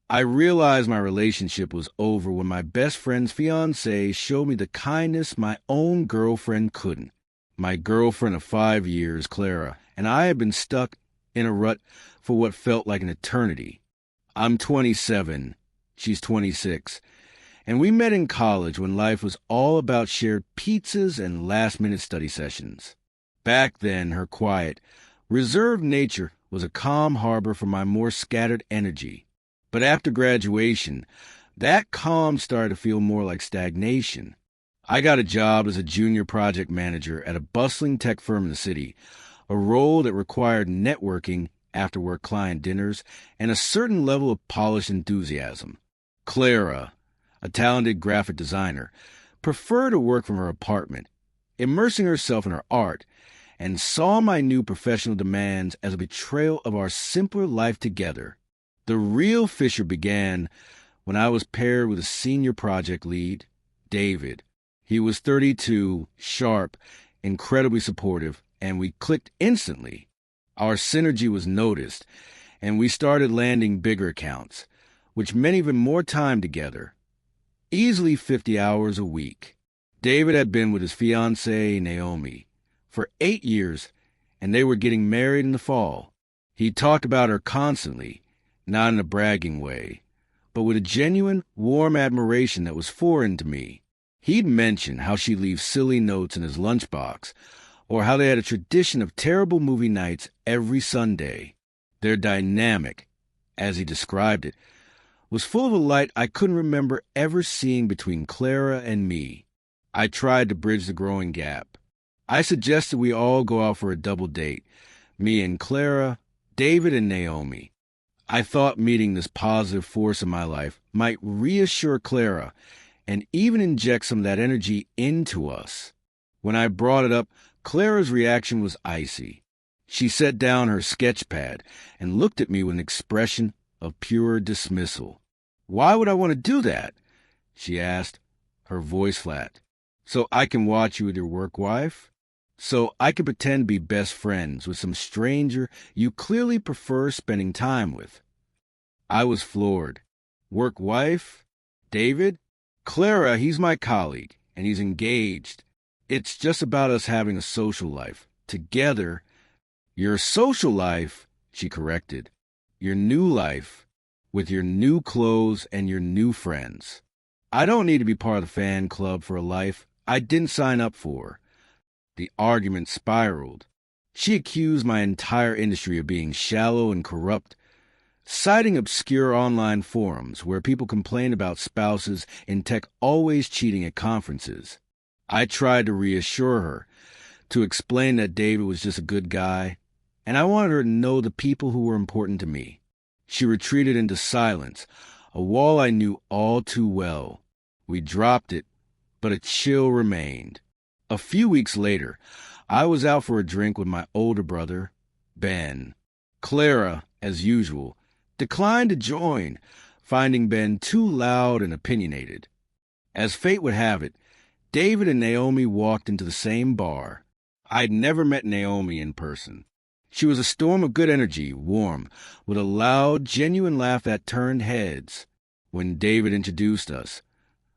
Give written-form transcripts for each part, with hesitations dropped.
I realized my relationship was over when my best friend's fiancée showed me the kindness my own girlfriend couldn't. My girlfriend of 5 years, Clara, and I had been stuck in a rut for what felt like an eternity. I'm 27, she's 26, and we met in college when life was all about shared pizzas and last-minute study sessions. Back then, her quiet, reserved nature was a calm harbor for my more scattered energy. But after graduation, that calm started to feel more like stagnation. I got a job as a junior project manager at a bustling tech firm in the city, a role that required networking, after-work client dinners, and a certain level of polished enthusiasm. Clara, a talented graphic designer, preferred to work from her apartment, immersing herself in her art, and saw my new professional demands as a betrayal of our simpler life together. The real fissure began when I was paired with a senior project lead, David. He was 32, sharp, incredibly supportive, and we clicked instantly. Our synergy was noticed, and we started landing bigger accounts, which meant even more time together. Easily 50 hours a week. David had been with his fiancée, Naomi, for 8 years, and they were getting married in the fall. He talked about her constantly, not in a bragging way, but with a genuine, warm admiration that was foreign to me. He'd mention how she leaves silly notes in his lunchbox, or how they had a tradition of terrible movie nights every Sunday. Their dynamic, as he described it, was full of a light I couldn't remember ever seeing between Clara and me. I tried to bridge the growing gap. I suggested we all go out for a double date, me and Clara, David and Naomi. I thought meeting this positive force in my life might reassure Clara and even inject some of that energy into us. When I brought it up, Clara's reaction was icy. She set down her sketch pad and looked at me with an expression of pure dismissal. "Why would I want to do that?" she asked, her voice flat. "So I can watch you with your work wife? So I can pretend to be best friends with some stranger you clearly prefer spending time with?" I was floored. Work wife? David? Clara, he's my colleague, and he's engaged. It's just about us having a social life. Together. Your social life, she corrected. Your new life, with your new clothes and your new friends. I don't need to be part of the fan club for a life I didn't sign up for. The argument spiraled. She accused my entire industry of being shallow and corrupt, citing obscure online forums where people complain about spouses in tech always cheating at conferences. I tried to reassure her, to explain that David was just a good guy, and I wanted her to know the people who were important to me. She retreated into silence, a wall I knew all too well. We dropped it, but a chill remained. A few weeks later, I was out for a drink with my older brother, Ben. Clara, as usual, declined to join, finding Ben too loud and opinionated. As fate would have it, David and Naomi walked into the same bar. I'd never met Naomi in person. She was a storm of good energy, warm, with a loud, genuine laugh that turned heads. When David introduced us,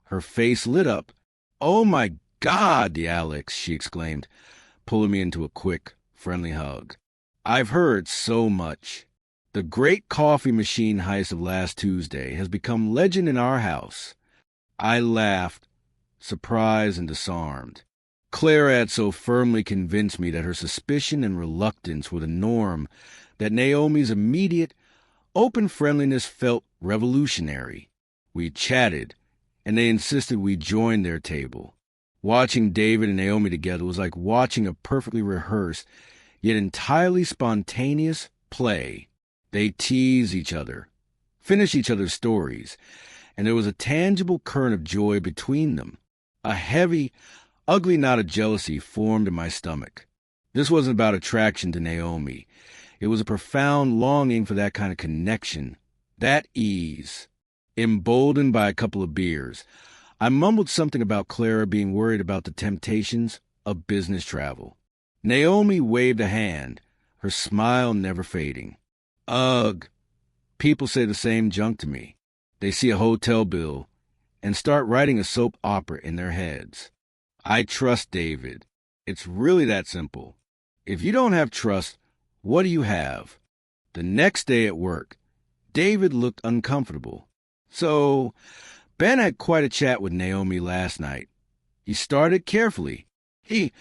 her face lit up. "Oh my God, the Alex," she exclaimed, pulling me into a quick, friendly hug. "I've heard so much. The great coffee machine heist of last Tuesday has become legend in our house." I laughed, surprised and disarmed. Clara had so firmly convinced me that her suspicion and reluctance were the norm that Naomi's immediate, open friendliness felt revolutionary. We chatted, and they insisted we join their table. Watching David and Naomi together was like watching a perfectly rehearsed, yet entirely spontaneous play. They teased each other, finished each other's stories, and there was a tangible current of joy between them. A heavy, ugly knot of jealousy formed in my stomach. This wasn't about attraction to Naomi. It was a profound longing for that kind of connection, that ease. Emboldened by a couple of beers, I mumbled something about Clara being worried about the temptations of business travel. Naomi waved a hand, her smile never fading. "Ugh, people say the same junk to me." They see a hotel bill and start writing a soap opera in their heads. I trust David. It's really that simple. If you don't have trust, what do you have? The next day at work, David looked uncomfortable. So, Ben had quite a chat with Naomi last night. He started carefully. He,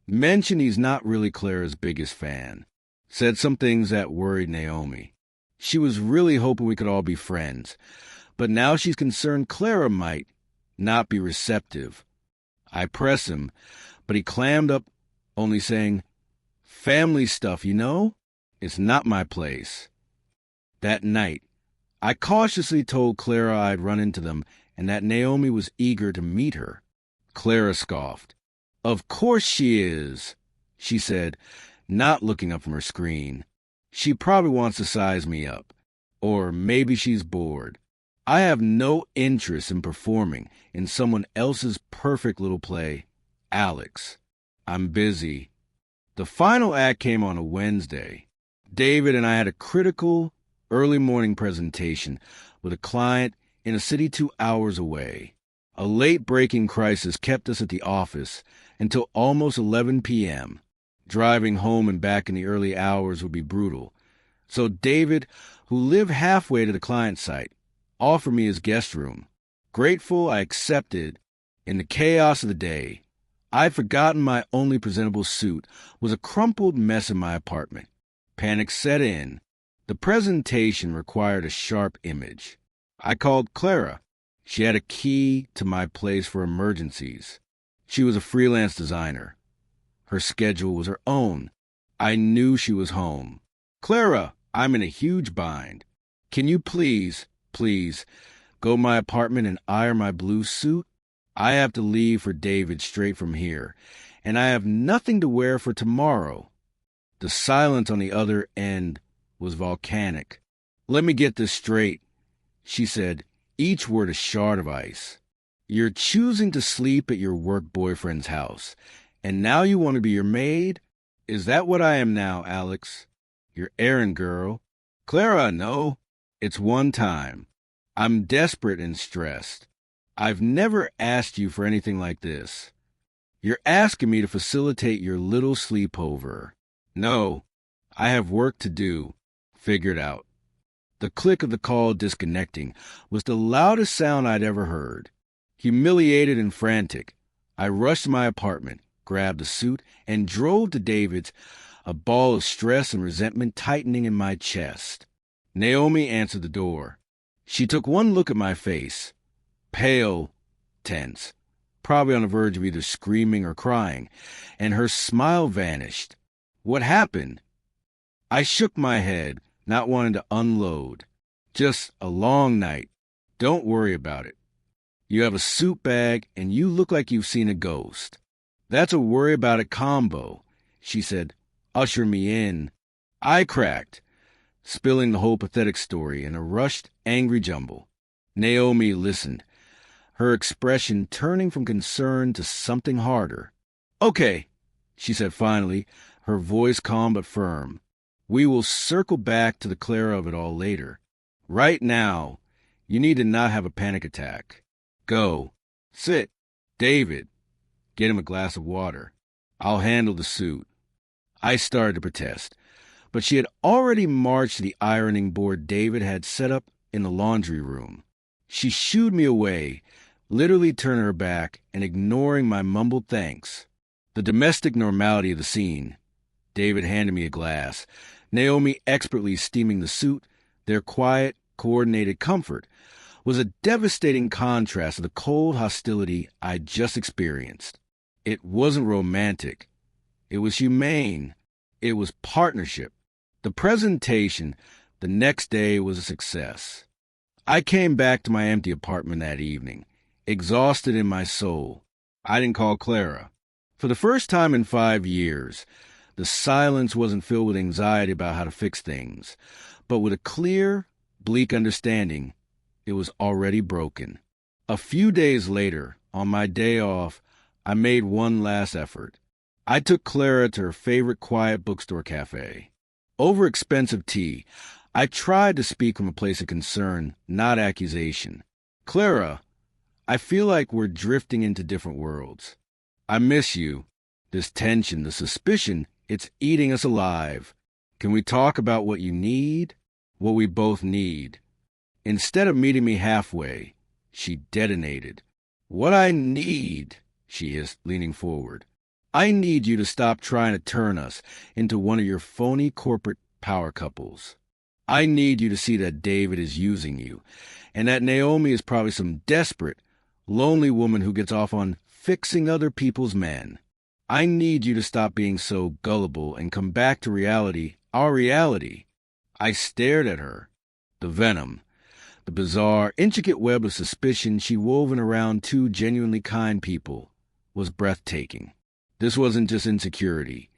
mentioned he's not really Clara's biggest fan. Said some things that worried Naomi. She was really hoping we could all be friends, but now she's concerned Clara might not be receptive. I press him, but he clammed up, only saying, "Family stuff, you know? It's not my place." That night, I cautiously told Clara I'd run into them and that Naomi was eager to meet her. Clara scoffed. "Of course she is," she said, not looking up from her screen. "She probably wants to size me up. Or maybe she's bored. I have no interest in performing in someone else's perfect little play. Alex, I'm busy." The final act came on a Wednesday. David and I had a critical, early morning presentation with a client in a city 2 hours away. A late-breaking crisis kept us at the office until almost 11 p.m. Driving home and back in the early hours would be brutal. So David, who lived halfway to the client site, offered me his guest room. Grateful, I accepted. In the chaos of the day, I'd forgotten my only presentable suit was a crumpled mess in my apartment. Panic set in. The presentation required a sharp image. I called Clara. She had a key to my place for emergencies. She was a freelance designer. Her schedule was her own. I knew she was home. "Clara, I'm in a huge bind. Can you please, go to my apartment and iron my blue suit? I have to leave for David straight from here, and I have nothing to wear for tomorrow." The silence on the other end was volcanic. "Let me get this straight," she said, each word a shard of ice. "You're choosing to sleep at your work boyfriend's house, and now you want to be your maid? Is that what I am now, Alex? Your errand girl?" "Clara, no. It's one time. I'm desperate and stressed. I've never asked you for anything like this. You're asking me to facilitate your little sleepover. No, I have work to do. Figure it out." The click of the call disconnecting was the loudest sound I'd ever heard. Humiliated and frantic, I rushed to my apartment, grabbed a suit, and drove to David's, a ball of stress and resentment tightening in my chest. Naomi answered the door. She took one look at my face, pale, tense, probably on the verge of either screaming or crying, and her smile vanished. "What happened?" I shook my head, not wanting to unload. "Just a long night. Don't worry about it. You have a suit bag, and you look like you've seen a ghost." "That's a worry about it combo," she said, usher me in. I cracked, spilling the whole pathetic story in a rushed, angry jumble. Naomi listened, her expression turning from concern to something harder. "Okay," she said finally, her voice calm but firm. "We will circle back to the Clara of it all later. Right now, you need to not have a panic attack. Go. Sit. David, get him a glass of water. I'll handle the suit." I started to protest, but she had already marched to the ironing board David had set up in the laundry room. She shooed me away, literally turning her back and ignoring my mumbled thanks. The domestic normality of the scene. David handed me a glass, Naomi expertly steaming the suit, their quiet, coordinated comfort, was a devastating contrast to the cold hostility I'd just experienced. It wasn't romantic. It was humane. It was partnership. The presentation the next day was a success. I came back to my empty apartment that evening, exhausted in my soul. I didn't call Clara. For the first time in 5 years, the silence wasn't filled with anxiety about how to fix things, but with a clear, bleak understanding it was already broken. A few days later, on my day off, I made one last effort. I took Clara to her favorite quiet bookstore cafe. Over expensive tea, I tried to speak from a place of concern, not accusation. Clara, I feel like we're drifting into different worlds. I miss you. This tension, the suspicion, it's eating us alive. Can we talk about what you need? What we both need? Instead of meeting me halfway, she detonated. What I need, she hissed, leaning forward. I need you to stop trying to turn us into one of your phony corporate power couples. I need you to see that David is using you, and that Naomi is probably some desperate, lonely woman who gets off on fixing other people's men. I need you to stop being so gullible and come back to reality, our reality. I stared at her. The venom, the bizarre, intricate web of suspicion she woven around two genuinely kind people, was breathtaking. This wasn't just insecurity.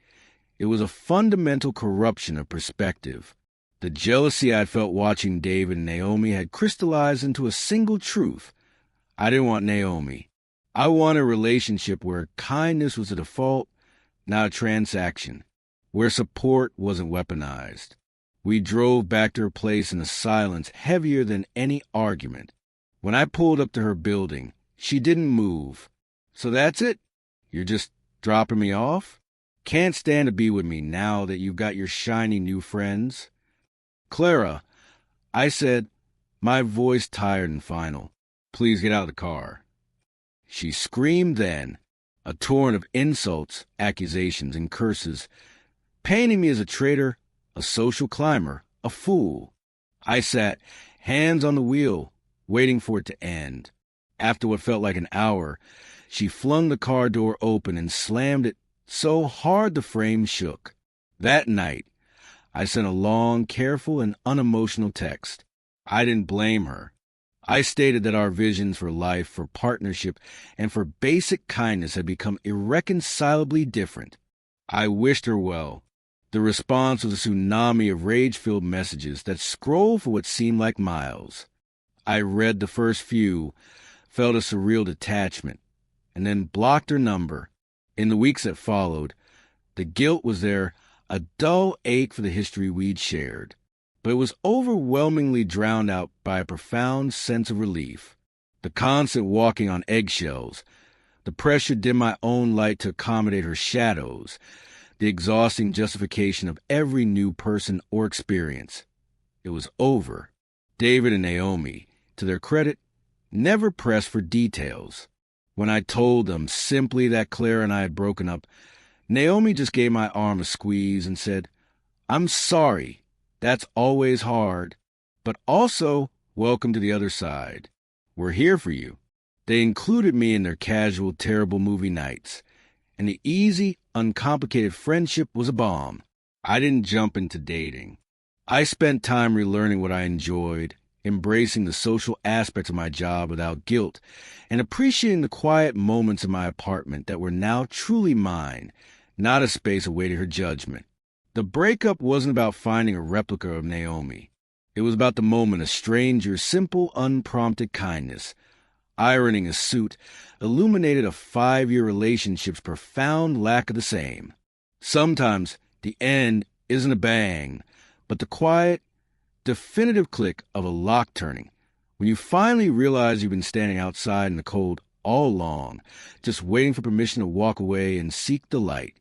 It was a fundamental corruption of perspective. The jealousy I'd felt watching David and Naomi had crystallized into a single truth. I didn't want Naomi. I wanted a relationship where kindness was a default, not a transaction, where support wasn't weaponized. We drove back to her place in a silence heavier than any argument. When I pulled up to her building, she didn't move. So that's it? You're just dropping me off? Can't stand to be with me now that you've got your shiny new friends? Clara, I said, my voice tired and final. Please get out of the car. She screamed then, a torrent of insults, accusations, and curses, painting me as a traitor, a social climber, a fool. I sat, hands on the wheel, waiting for it to end. After what felt like an hour, she flung the car door open and slammed it so hard the frame shook. That night, I sent a long, careful, and unemotional text. I didn't blame her. I stated that our visions for life, for partnership, and for basic kindness had become irreconcilably different. I wished her well. The response was a tsunami of rage-filled messages that scrolled for what seemed like miles. I read the first few, felt a surreal detachment, and then blocked her number. In the weeks that followed, the guilt was there, a dull ache for the history we'd shared, but it was overwhelmingly drowned out by a profound sense of relief. The constant walking on eggshells, the pressure to dim my own light to accommodate her shadows, the exhausting justification of every new person or experience. It was over. David and Naomi, to their credit, never pressed for details. When I told them simply that Claire and I had broken up, Naomi just gave my arm a squeeze and said, I'm sorry. That's always hard. But also, welcome to the other side. We're here for you. They included me in their casual, terrible movie nights. And the easy, uncomplicated friendship was a bomb. I didn't jump into dating. I spent time relearning what I enjoyed, embracing the social aspects of my job without guilt, and appreciating the quiet moments in my apartment that were now truly mine, not a space awaiting her judgment. The breakup wasn't about finding a replica of Naomi. It was about the moment a stranger's simple, unprompted kindness, ironing a suit, illuminated a 5-year relationship's profound lack of the same. Sometimes the end isn't a bang, but the quiet, definitive click of a lock turning, when you finally realize you've been standing outside in the cold all along, just waiting for permission to walk away and seek the light.